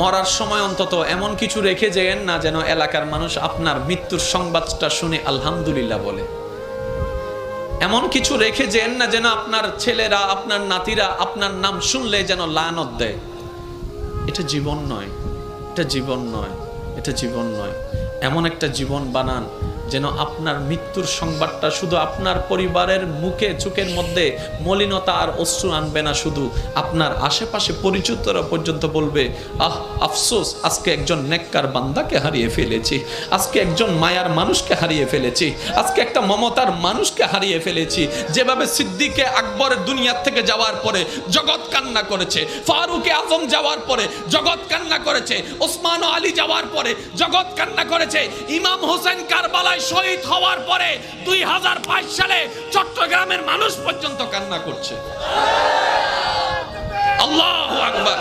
মরার সময় অন্তত এমন কিছু রেখে যেন না যেন এলাকার মানুষ আপনার মৃত্যুর সংবাদটা শুনে আলহামদুলিল্লাহ বলে। এমন কিছু রেখে যেন না যেন আপনার ছেলেরা, আপনার নাতিরা আপনার নাম শুনলে যেন লানত দেয়। এটা জীবন নয়, এটা জীবন নয়, এটা জীবন নয়। এমন একটা জীবন বানান যেন আপনার মৃত্যুর সংবাদটা শুধু আপনার পরিবারের মুখে চোখের মধ্যে মলিনতা আর অশ্রু আনবে না, শুধু আপনার আশেপাশে পরিচিতরা পর্যন্ত বলবে, আহ আফসোস, আজকে একজন নেককার বান্দাকে হারিয়ে ফেলেছি, আজকে একজন মায়ার মানুষকে হারিয়ে ফেলেছি, আজকে একটা মমতার মানুষকে হারিয়ে ফেলেছি। যেভাবে সিদ্দিকে আকবরের দুনিয়ার থেকে যাওয়ার পরে জগৎ কান্না করেছে, ফারুকে আজম যাওয়ার পরে জগৎ কান্না করেছে, ওসমান ও আলী যাওয়ার পরে জগৎ কান্না করেছে, ইমাম হোসেন কারবালায় শহীদ হওয়ার পরে 2005 সালে চট্টগ্রামের মানুষ পর্যন্ত কান্না করছে। আল্লাহু আকবার।